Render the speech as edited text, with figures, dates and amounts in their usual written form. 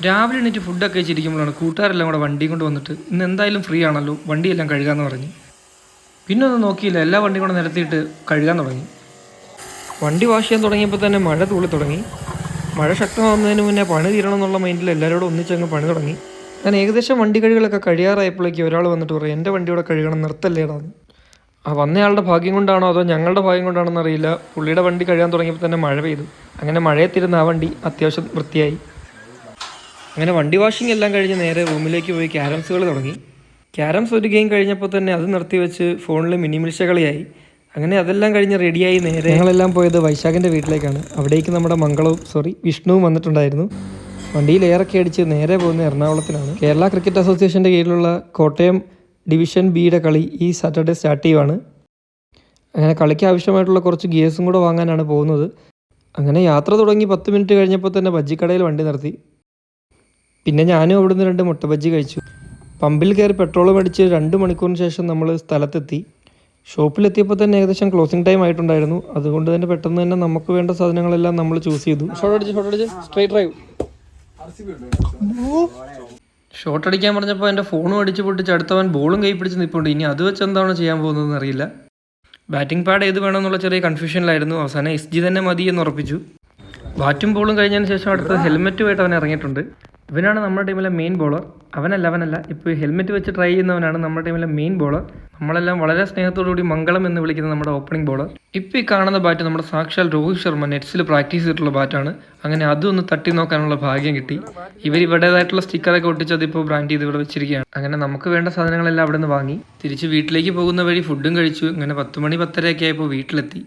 രാവിലെ എണീറ്റ് ഫുഡൊക്കെ കഴിച്ചിരിക്കുമ്പോഴാണ് കൂട്ടുകാരെല്ലാം കൂടെ വണ്ടിയും കൊണ്ട് വന്നിട്ട് ഇന്ന് എന്തായാലും ഫ്രീ ആണല്ലോ വണ്ടിയെല്ലാം കഴുകാമെന്ന് പറഞ്ഞ്. പിന്നെ ഒന്നും നോക്കിയില്ല, എല്ലാ വണ്ടിയും കൂടെ നിരത്തിയിട്ട് കഴുകാൻ തുടങ്ങി. വണ്ടി വാഷ് ചെയ്യാൻ തുടങ്ങിയപ്പോൾ തന്നെ മഴ തൂളി തുടങ്ങി. മഴ ശക്തമാകുന്നതിന് മുന്നേ പണി തീരണം എന്നുള്ള മൈൻഡിൽ എല്ലാവരോടും ഒന്നിച്ചങ്ങ് പണി തുടങ്ങി. ഞാൻ ഏകദേശം വണ്ടി കഴുകലൊക്കെ കഴിയാറായപ്പോഴേക്ക് ഒരാൾ വന്നിട്ട് പറയും, എൻ്റെ വണ്ടിയോടെ കഴുകണം, നിർത്തല്ലേടാന്ന്. ആ വന്നയാളുടെ ഭാഗ്യം കൊണ്ടാണോ അതോ ഞങ്ങളുടെ ഭാഗ്യം കൊണ്ടാണോ എന്നറിയില്ല, പുള്ളിയുടെ വണ്ടി കഴുകാൻ തുടങ്ങിയപ്പോൾ തന്നെ മഴ പെയ്തു. അങ്ങനെ മഴയത്തിരുന്ന ആ വണ്ടി അത്യാവശ്യം വൃത്തിയായി. അങ്ങനെ വണ്ടി വാഷിംഗ് എല്ലാം കഴിഞ്ഞ് നേരെ റൂമിലേക്ക് പോയി ക്യാരംസുകൾ തുടങ്ങി. ക്യാരംസ് ഒരു ഗെയിം കഴിഞ്ഞപ്പോൾ തന്നെ അത് നിർത്തി വെച്ച് ഫോണിൽ മിനിമിൽഷ കളിയായി. അങ്ങനെ അതെല്ലാം കഴിഞ്ഞ് റെഡിയായി നേരെ ഞങ്ങളെല്ലാം പോയത് വൈശാഖിൻ്റെ വീട്ടിലേക്കാണ്. അവിടേക്ക് നമ്മുടെ വിഷ്ണുവും വന്നിട്ടുണ്ടായിരുന്നു. വണ്ടിയിൽ ഏറൊക്കെ അടിച്ച് നേരെ പോകുന്ന എറണാകുളത്തിനാണ്. കേരള ക്രിക്കറ്റ് അസോസിയേഷൻ്റെ കീഴിലുള്ള കോട്ടയം ഡിവിഷൻ ബിയുടെ കളി ഈ സാറ്റർഡേ സ്റ്റാർട്ട് ചെയ്യുവാണ്. അങ്ങനെ കളിക്ക് ആവശ്യമായിട്ടുള്ള കുറച്ച് ഗിയേഴ്സും കൂടെ വാങ്ങാനാണ് പോകുന്നത്. അങ്ങനെ യാത്ര തുടങ്ങി 10 മിനിറ്റ് കഴിഞ്ഞപ്പോൾ തന്നെ ബജ്ജിക്കടയിൽ വണ്ടി നിർത്തി. പിന്നെ ഞാനും അവിടുന്ന് 2 മുട്ട ബജ്ജി കഴിച്ചു. പമ്പിൽ കയറി പെട്രോളും അടിച്ച് 2 മണിക്കൂറിന് ശേഷം നമ്മൾ സ്ഥലത്തെത്തി. ഷോപ്പിലെത്തിയപ്പോൾ തന്നെ ഏകദേശം ക്ലോസിംഗ് ടൈം ആയിട്ടുണ്ടായിരുന്നു. അതുകൊണ്ട് തന്നെ പെട്ടെന്ന് തന്നെ നമുക്ക് വേണ്ട സാധനങ്ങളെല്ലാം നമ്മൾ ചൂസ് ചെയ്തു. ഷോട്ട് അടിക്കാൻ പറഞ്ഞപ്പോൾ എൻ്റെ ഫോണും അടിച്ച് പൊട്ടിച്ച് അടുത്തവൻ ബോളും കൈ പിടിച്ച് നിൽപ്പുണ്ട്. ഇനി അത് വെച്ച് എന്താണ് ചെയ്യാൻ പോകുന്നതെന്ന് അറിയില്ല. ബാറ്റിംഗ് പാഡ് ഏത് വേണമെന്നുള്ള ചെറിയ കൺഫ്യൂഷനിലായിരുന്നു. അവസാനം SG തന്നെ മതി എന്ന് ഉറപ്പിച്ചു. ബാറ്റും ബോളും കഴിഞ്ഞതിന് ശേഷം അടുത്തത് ഹെൽമെറ്റുമായിട്ട് അവൻ ഇറങ്ങിയിട്ടുണ്ട്. ഇവനാണ് നമ്മുടെ ടീമിലെ മെയിൻ ബോളർ. അവനല്ല ഇപ്പോൾ ഹെൽമെറ്റ് വെച്ച് ട്രൈ ചെയ്യുന്നവനാണ് നമ്മുടെ ടീമിലെ മെയിൻ ബോളർ. നമ്മളെല്ലാം വളരെ സ്നേഹത്തോടുകൂടി മംഗളം എന്ന് വിളിക്കുന്ന നമ്മുടെ ഓപ്പണിംഗ് ബോളർ. ഇപ്പോൾ ഈ കാണുന്ന ബാറ്റ് നമ്മുടെ സാക്ഷാൽ രോഹിത് ശർമ്മ നെറ്റ്സിൽ പ്രാക്ടീസ് ചെയ്തിട്ടുള്ള ബാറ്റാണ്. അങ്ങനെ അതൊന്ന് തട്ടി നോക്കാനുള്ള ഭാഗ്യം കിട്ടി. ഇവരുടേതായിട്ടുള്ള സ്റ്റിക്കറൊക്കെ ഒട്ടിച്ച് ഇപ്പോൾ ബ്രാൻഡ് ചെയ്ത് ഇവിടെ വെച്ചിരിക്കുകയാണ്. അങ്ങനെ നമുക്ക് വേണ്ട സാധനങ്ങളെല്ലാം അവിടെ നിന്ന് വാങ്ങി തിരിച്ച് വീട്ടിലേക്ക് പോകുന്ന വഴി ഫുഡും കഴിച്ചു. അങ്ങനെ 10 മണി 10:30 ഒക്കെ ആയപ്പോൾ വീട്ടിലെത്തി.